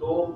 2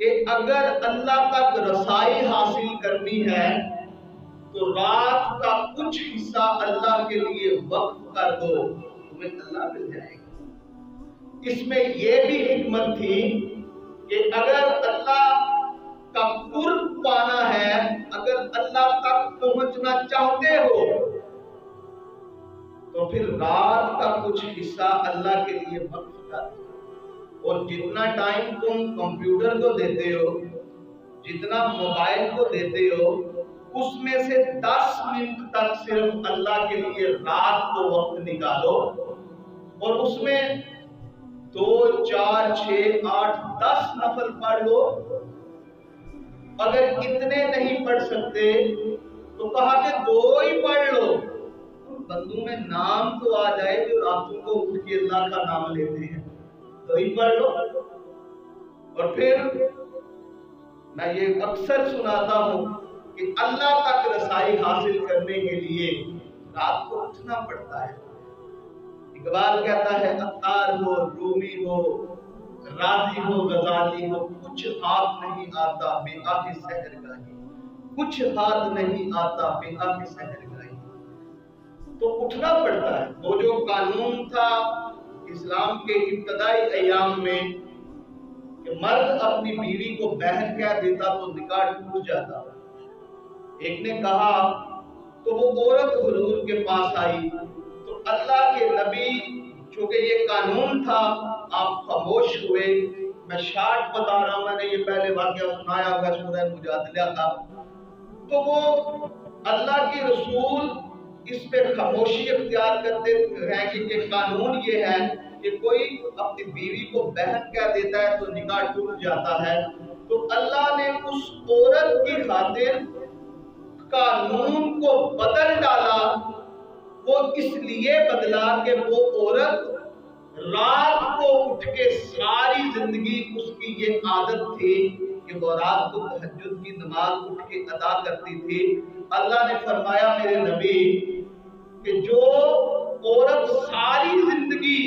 کہ اگر اللہ تک رسائی حاصل کرنی ہے تو رات کا کچھ حصہ اللہ کے لیے وقف کر دو، تمہیں اللہ مل جائے گا۔ اس میں یہ بھی حکمت تھی کہ اگر اللہ کا قرب پانا ہے، اگر اللہ تک پہنچنا چاہتے ہو تو پھر رات کا کچھ حصہ اللہ کے لیے وقف کر دو، اور جتنا ٹائم تم کمپیوٹر کو دیتے ہو، جتنا موبائل کو دیتے ہو، اس میں سے 10 منٹ تک صرف اللہ کے لیے رات کو وقت نکالو، اور اس میں 2 4 6 8 10 نفل پڑھ لو۔ اگر اتنے نہیں پڑھ سکتے تو کہا کہ 2 ہی پڑھ لو، بندوں میں نام تو آ جائے جو راتوں کو اٹھ کے اللہ کا نام لیتے ہیں، 2 ہی پڑھ لو۔ اور پھر میں یہ اکثر سناتا ہوں کہ اللہ تک رسائی حاصل کرنے کے لیے رات کو اٹھنا پڑتا ہے۔ اقبال کہتا ہے عطار ہو، رومی ہو، راضی ہو، غزالی ہو، کچھ ہاتھ نہیں آتا بے آہ سحرگاہی، کچھ ہاتھ نہیں آتا بے آہ سحرگاہی۔ تو اٹھنا پڑتا ہے۔ وہ جو قانون تھا اسلام کے ابتدائی ایام میں کہ مرد اپنی بیوی کو بہن کہہ دیتا تو نکاح ٹوٹ جاتا، ایک نے کہا تو وہ عورت حضور کے پاس آئی تو اللہ کے نبی، چونکہ یہ قانون تھا، آپ خاموش ہوئے۔ میں شارٹ بتا رہا ہوں، میں نے یہ پہلے واقعہ سنایا ہوگا، سورہ مجادلہ کا۔ تو وہ اللہ کے رسول اس پہ خاموشی اختیار کرتے ہیں کہ قانون یہ ہے کہ کوئی اپنی بیوی کو بہن کہہ دیتا ہے تو نکاح ٹوٹ جاتا ہے۔ تو اللہ نے اس عورت کی خاطر قانون کو بدل ڈالا۔ وہ اس لیے بدلا کہ وہ عورت رات کو اٹھ کے ساری زندگی اس کی یہ عادت تھی کہ وہ رات کو تہجد کی نماز اٹھ کے ادا کرتی تھی۔ اللہ نے فرمایا میرے نبی کہ جو عورت ساری زندگی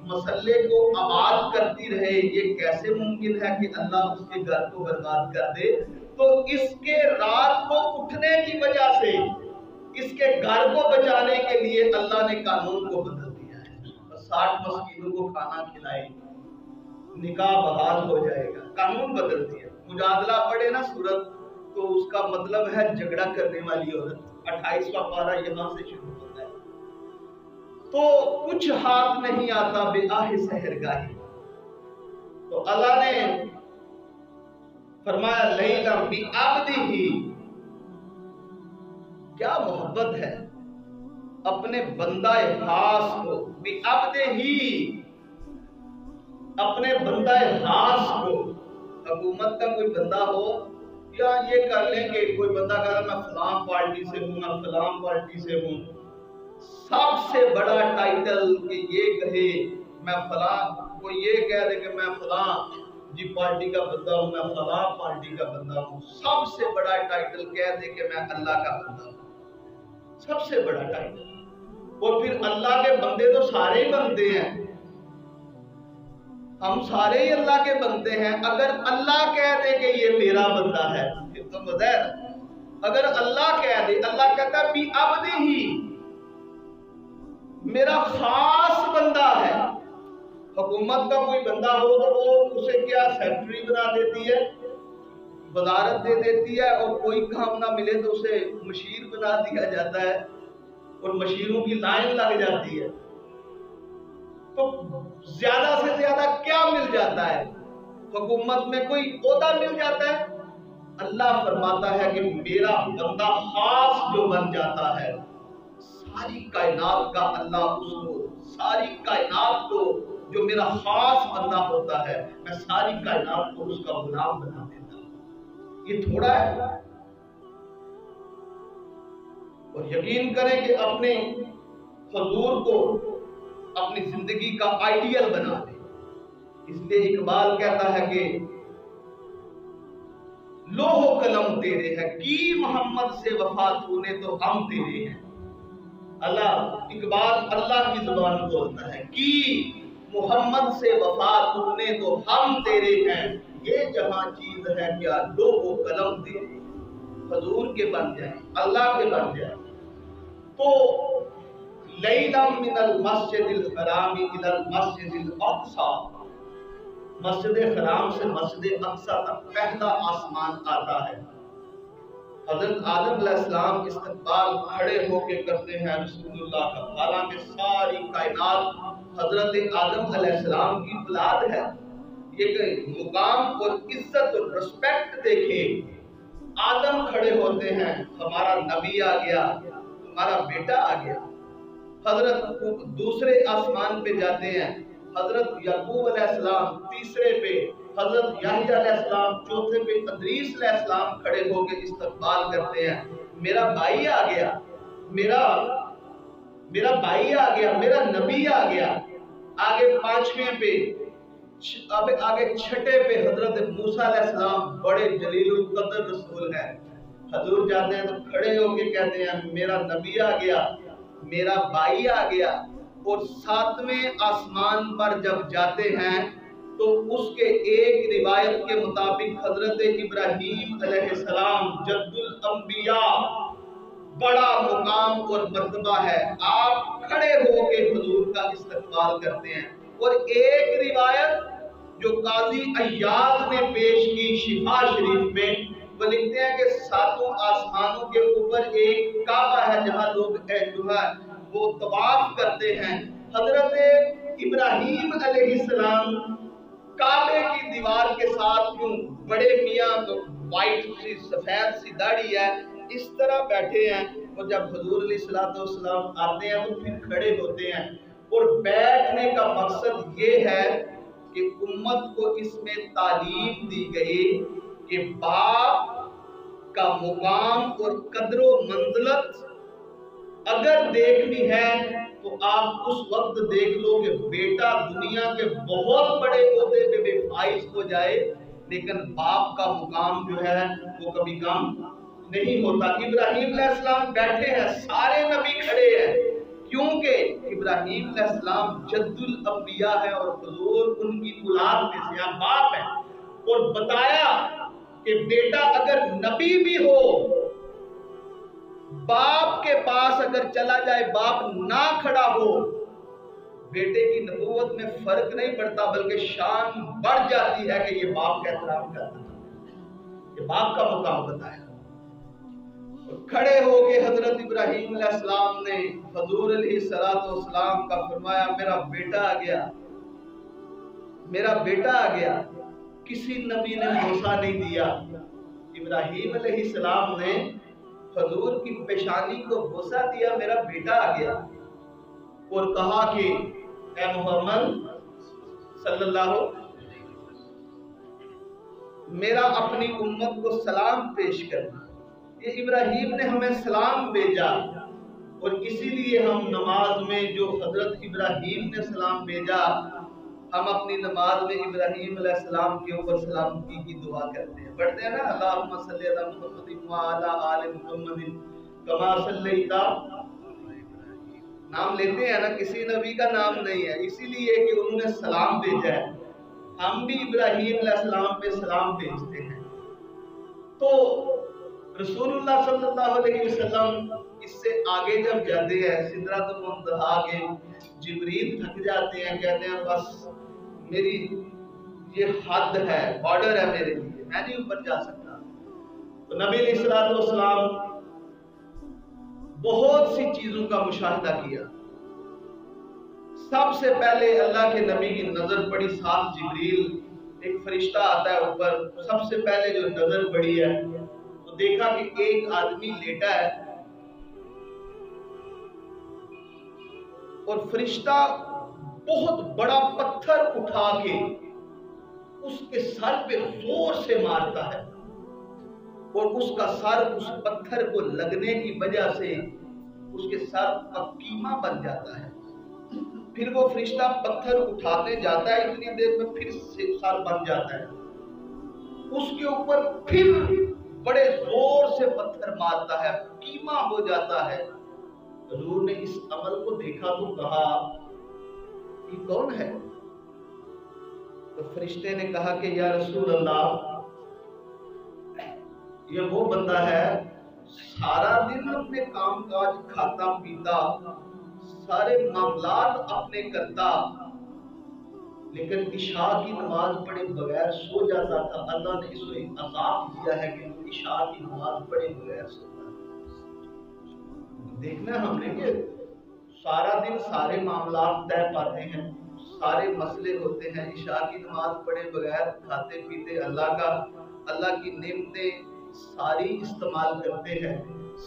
مسئلے کو آباد کرتی رہے، یہ کیسے ممکن ہے کہ اللہ اس کے گھر کو برباد کر دے؟ تو اس کے رات کو اٹھنے کی وجہ سے اس کے گھر کو بچانے کے لیے اللہ نے قانون کو بدل دیا ہے۔ 60 مسکینوں کو کھانا کھلائے، نکاح بحال ہو جائے گا، قانون بدل دیا۔ مجادلہ پڑھے نا سورت، تو اس کا مطلب ہے جھگڑا کرنے والی عورت۔ 28واں پارہ یہاں سے شروع ہوتا ہے۔ تو کچھ ہاتھ نہیں آتا بے آہ سحرگاہی۔ تو اللہ نے فرمایا لیلا بی عبدہ، کیا محبت ہے اپنے بندہ خاص کو، بی عبدہ، اپنے بندہ خاص کو۔ حکومت کا کوئی بندہ ہو یا یہ کر لیں کہ کوئی بندہ کہا میں فلاں پارٹی سے ہوں، میں فلاں پارٹی سے ہوں، سب سے بڑا ٹائٹل کہ یہ کہے میں فلاں، کوئی یہ کہہ دے کہ میں فلاں جی پارٹی کا بندہ ہوں، میں فلاں پارٹی کا بندہ ہوں، سب سے بڑا ٹائٹل کہہ دے کہ میں اللہ کا بندہ ہوں، سب سے بڑا ٹائٹل۔ اور پھر اللہ کے بندے تو سارے ہی بنتے ہیں، ہم سارے ہی اللہ کے بندے ہیں۔ اگر اللہ کہہ دے کہ یہ میرا بندہ ہے، یہ تو بظاہر، اگر اللہ کہہ دے، اللہ کہتا ہے بی عبدہ، میرا خاص بندہ ہے۔ حکومت کا کوئی بندہ ہو تو وہ اسے کیا سیکٹری بنا دیتی ہے، وزارت دے دیتی ہے، اور کوئی کام نہ ملے تو اسے مشیر بنا دیا جاتا ہے اور مشیروں کی لائن لگ جاتی ہے۔ تو زیادہ سے زیادہ کیا مل جاتا ہے؟ حکومت میں کوئی عہدہ مل جاتا ہے؟ اللہ فرماتا ہے کہ میرا بندہ خاص جو بن جاتا ہے، ساری کائنات کا اللہ اس کو، ساری کائنات کو جو میرا خاص بندہ ہوتا ہے، میں ساری کائنات کو اس کا غلام بنا دیتا ہوں۔ یہ تھوڑا ہے؟ اور یقین کریں کہ اپنے حضور کو اپنی زندگی کا آئیڈیل بنا دے۔ اس لیے اقبال کہتا ہے کہ لوح و قلم تیرے ہے، کی محمد سے وفا تو نے تو ہم تیرے ہیں۔ اللہ، اقبال اللہ کی زبان بولتا ہے، کی محمد سے وفا تم نے تو ہم تیرے ہیں، یہ جہاں چیز ہے کیا لو وہ قلم دے، حضور کے بن جائیں، اللہ کے بن جائیں۔ تو لیلا من المسجد الحرام الى المسجد الاقصی، مسجد حرام سے مسجد اقصی تک پہلا آسمان آتا ہے۔ حضرت آدم علیہ السلام استقبال کھڑے ہو کے کرتے ہیں رسول اللہ کا، حالانکہ ساری کائنات حضرت آدم علیہ السلام کی اولاد ہے۔ یہ مقام اور عزت اور رسپیکٹ دیکھیں، آدم کھڑے ہوتے ہیں، ہمارا نبی آ گیا، ہمارا بیٹا آ گیا۔ حضرت دوسرے آسمان پہ جاتے ہیں، حضرت یعقوب علیہ السلام تیسرے پہ، حضرت یحییٰ علیہ السلام چوتھے پہ، ادریس علیہ السلام کھڑے ہو کے استقبال کرتے ہیں، میرا بھائی آ گیا، میرا بھائی آ گیا، میرا نبی آ گیا۔ آگے پانچویں پہ، آگے چھٹے پہ حضرت موسیٰ علیہ السلام بڑے جلیل القدر رسول ہیں، حضور جاتے ہیں تو کھڑے ہو کے کہتے ہیں میرا نبی آ گیا، میرا بھائی آ گیا۔ اور ساتویں آسمان پر جب جاتے ہیں تو اس کے ایک روایت کے مطابق حضرت ابراہیم علیہ السلام جد الانبیاء، بڑا مقام اور مرتبہ ہے، آپ کھڑے ہو کے حضور کا استقبال کرتے ہیں۔ اور ایک روایت جو قاضی عیاض نے پیش کی شفا شریف میں، وہ لکھتے ہیں کہ ساتوں آسمانوں کے اوپر ایک کعبہ ہے جہاں لوگ جو ہے وہ طواف کرتے ہیں۔ حضرت ابراہیم علیہ السلام کعبے کی دیوار کے ساتھ کیوں بڑے میاں وائٹ سی سفید سی داڑھی ہے اس طرح بیٹھے ہیں، اور جب حضور علیہ السلام آتے ہیں تو پھر کھڑے ہوتے ہیں۔ اور بیٹھنے کا مقصد یہ ہے کہ امت کو اس میں تعلیم دی گئی کہ باپ کا مقام اور قدر و منزلت اگر دیکھنی ہے تو آپ اس وقت دیکھ لو کہ بیٹا دنیا کے بہت بڑے عہدے پہ بھی فائز ہو جائے، لیکن باپ کا مقام جو ہے وہ کبھی کم نہیں ہوتا۔ ابراہیم علیہ السلام بیٹھے ہیں، سارے نبی کھڑے ہیں، کیونکہ ابراہیم علیہ السلام جد الانبیاء ہے اور حضور ان کی اولاد میں سے باپ ہے۔ اور بتایا کہ بیٹا اگر نبی بھی ہو، باپ کے پاس اگر چلا جائے، باپ نہ کھڑا ہو، بیٹے کی نبوت میں فرق نہیں پڑتا بلکہ شان بڑھ جاتی ہے کہ یہ باپ کا احترام کرتا ہے، یہ باپ کا مقام بتایا۔ کھڑے ہو کے حضرت ابراہیم علیہ السلام نے حضور علیہ السلام کا فرمایا میرا بیٹا آ گیا، میرا بیٹا آ گیا۔ کسی نبی نے بوسہ نہیں دیا، ابراہیم علیہ السلام نے حضور کی پیشانی کو بوسہ دیا، میرا بیٹا آ گیا، اور کہا کہ اے محمد صلی اللہ علیہ وسلم میرا اپنی امت کو سلام پیش کرنا۔ یہ ابراہیم نے ہمیں سلام بھیجا، اور اسی لیے ہم نماز میں جو حضرت ابراہیم نے سلام بھیجا، ہم اپنی نماز میں ابراہیم علیہ السلام کے اوپر سلامتی کی دعا کرتے ہیں، پڑھتے ہیں نا اللہم صلی علی محمد وعلی آل محمد کما صلیت، نام لیتے ہیں نا، کسی نبی کا نام نہیں ہے، اسی لیے کہ انہوں نے سلام بھیجا ہے، ہم بھی ابراہیم علیہ السلام پہ سلام بھیجتے ہیں۔ تو رسول اللہ صلی اللہ علیہ وسلم اس سے آگے جب جاتے ہیں سدرۃ المنتہا کے، جبریل تھک جاتے ہیں، کہتے ہیں بس میری یہ حد ہے، بارڈر ہے میرے لیے، میں نہیں اوپر جا سکتا۔ تو نبی علیہ السلام بہت سی چیزوں کا مشاہدہ کیا۔ سب سے پہلے اللہ کے نبی کی نظر پڑی، ساتھ جبریل ایک فرشتہ آتا ہے اوپر، سب سے پہلے جو نظر پڑی ہے تو دیکھا کہ ایک آدمی لیٹا ہے، اور فرشتہ بہت بڑا پتھر اٹھا کے اس کے سر پہ زور سے مارتا ہے، اور اس کا سر اس پتھر کو لگنے کی وجہ سے اس کے سر کا کیما بن جاتا ہے۔ پھر وہ فرشتہ پتھر اٹھاتے جاتا ہے، اتنی دیر میں پھر سر بن جاتا ہے، اس کے اوپر پھر بڑے زور سے پتھر مارتا ہے، کیما ہو جاتا ہے۔ حضور نے اس عمل کو دیکھا تو کہا یہ کون ہے؟ تو فرشتے نے کہا کہ یا رسول اللہ، یہ وہ بندہ ہے سارا دن اپنے کام کاج کھاتا پیتا سارے معاملات اپنے کرتا، لیکن عشاء کی نماز پڑھے بغیر سو جاتا تھا۔ اللہ نے اس کو عذاب دیا ہے کہ وہ عشاء کی نماز پڑھے بغیر سوتا ہے۔ دیکھنا ہم نے کہ سارا دن سارے معاملات طے پاتے ہیں، سارے مسئلے ہوتے ہیں، عشاء کی نماز پڑھے بغیر کھاتے پیتے اللہ کی نعمتیں ساری استعمال کرتے ہیں،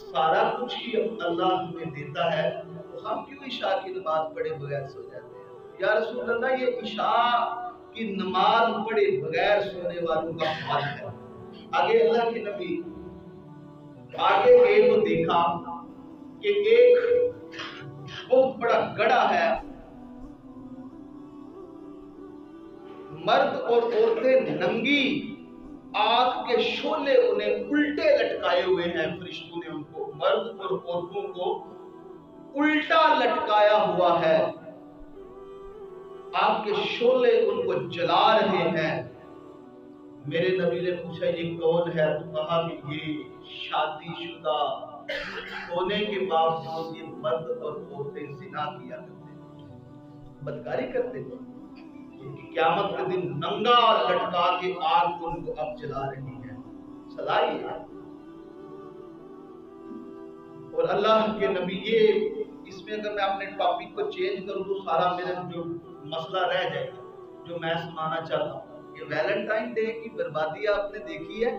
سارا کچھ ہی اللہ ہمیں دیتا ہے، تو ہم کیوں عشاء کی نماز پڑھے بغیر سو جاتے ہیں؟ یا رسول اللہ، یہ عشاء کی نماز پڑھے بغیر سونے والوں کا حال ہے۔ آگے اللہ کے نبی آگے گئے تو دیکھا کہ ایک بہت بڑا گڑھا ہے، مرد اور عورتیں ننگی، آگ کے شعلے انہیں الٹے لٹکائے ہوئے ہیں۔ فرشتوں نے ان کو، مرد اور عورتوں کو الٹا لٹکایا ہوا ہے، آگ کے شعلے ان کو جلا رہے ہیں۔ میرے نبی نے پوچھا یہ کون ہے؟ تو کہا کہ یہ شادی شدہ ہونے کے باوجود یہ مرد اور عورتیں زنا کیا کرتے ہیں، بدکاری کرتے تھے، قیامت کے دن ننگا لٹکا کے آگ ان کو اب جلا رہی ہے۔ سلائی ہے۔ اور اللہ کے نبی، یہ اس میں اگر میں اپنے ٹاپک کو چینج کروں تو سارا میرا جو مسئلہ رہ جائے گا جو میں سنانا چاہتا ہوں۔ یہ ویلنٹائن ڈے کی بربادی آپ نے دیکھی ہے؟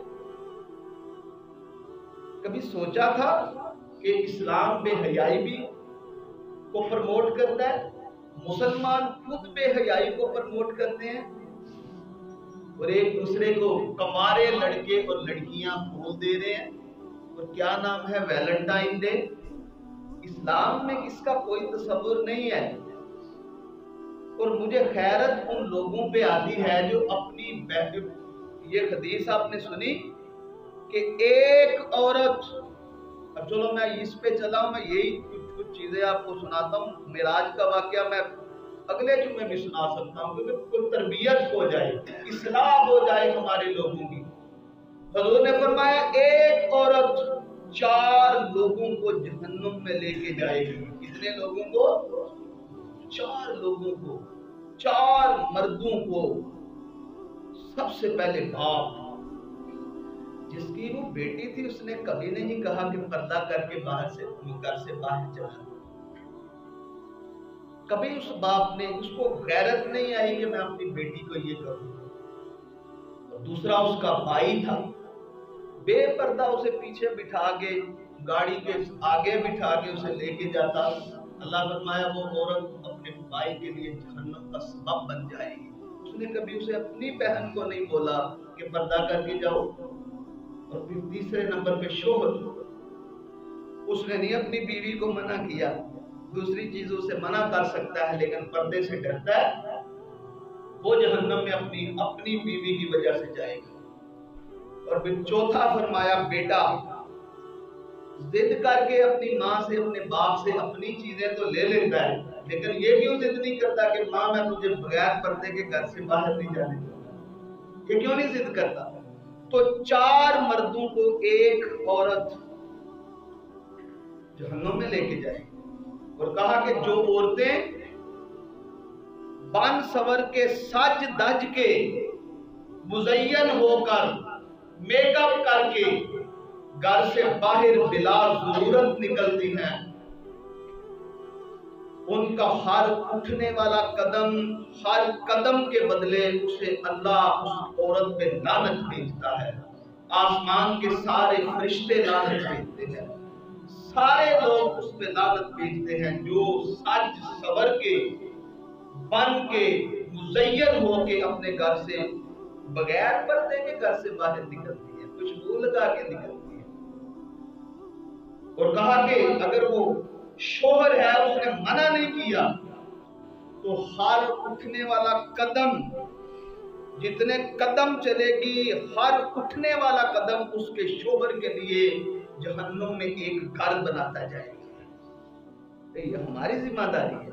کبھی سوچا تھا کہ اسلام بے حیائی بھی کو پروموٹ کرتا ہے؟ مسلمان خود بے حیائی کو پروموٹ کرتے ہیں اور ایک دوسرے کو کمارے لڑکے اور لڑکیاں پھول دے رہے ہیں، اور کیا نام ہے؟ Valentine day. اسلام میں اس کا کوئی تصور نہیں ہے، اور مجھے خیرت ان لوگوں پہ آتی ہے جو اپنی یہ حدیث آپ نے سنی کہ ایک عورت، اب چلو میں اس پہ چلا ہوں، میں یہی کچھ چیزیں آپ کو سناتا ہوں۔ معراج کا واقعہ میں اگلے جمعے میں سنا سکتا ہوں، کیونکہ کوئی تربیت ہو جائے، اصلاح ہو جائے ہمارے لوگوں کی۔ حضور نے فرمایا ایک عورت 4 لوگوں کو جہنم میں لے کے جائے گی۔ کتنے لوگوں کو؟ 4 لوگوں کو، 4 مردوں کو۔ سب سے پہلے باپ، جس کی وہ بیٹی تھی، اس نے کبھی نہیں کہا کہ پردہ کر کے باہر سے گھر سے باہر چلا۔ کبھی اس باپ نے، اس کو غیرت نہیں آئی کہ میں اپنی بیٹی کو یہ کروں۔ اور دوسرا اس کا بھائی تھا، بے پردہ اسے پیچھے بٹھا کے گاڑی کے آگے بٹھا کے اسے لے کے جاتا۔ اللہ فرمایا وہ عورت اپنے بھائی کے لیے جہنم کا سبب بن جائے گی۔ اس نے کبھی اسے اپنی بہن کو نہیں بولا کہ پردہ کر کے جاؤ۔ اور پھر تیسرے نمبر پہ شوہر، اس نے نہیں اپنی بیوی کو منع کیا، دوسری چیزوں سے منع کر سکتا ہے لیکن پردے سے ڈرتا ہے، وہ جہنم میں اپنی بیوی کی وجہ سے جائے گا۔ اور پھر چوتھا فرمایا بیٹا، ضد کر کے اپنی ماں سے، اپنے باپ سے اپنی چیزیں تو لے لیتا ہے، لیکن یہ کیوں ضد نہیں کرتا کہ ماں میں تجھے بغیر پردے کے گھر سے باہر نہیں جانے دوں؟ یہ کیوں نہیں ضد کرتا؟ تو 4 مردوں کو ایک عورت جہنم میں لے کے جائے گی۔ اور کہا کہ جو عورتیں بن سور کے سج دج کے مزین ہو کر میک اپ کر کے گھر سے باہر بلا ضرورت نکلتی ہیں، ان کا ہر اٹھنے والا قدم، ہر قدم کے بدلے اسے اللہ اس عورت پہ لعنت بھیجتا ہے۔ آسمان کے سارے فرشتے لعنت بھیجتے ہیں، سارے لوگ اس پہ لعنت بھیجتے ہیں جو سج سور کے بن کے مزین ہو کے اپنے گھر سے بغیر پردے کے گھر سے باہر نکلتی ہے، خوشبو لگا کے نکلتی ہے۔ اور کہا کہ اگر وہ شوہر ہے اس نے منع نہیں کیا تو ہر اٹھنے والا قدم، جتنے قدم چلے گی، ہر اٹھنے والا قدم اس کے شوہر کے لیے جہنم میں ایک گھر بناتا جائے گا۔ یہ ہماری ذمہ داری ہے۔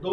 2,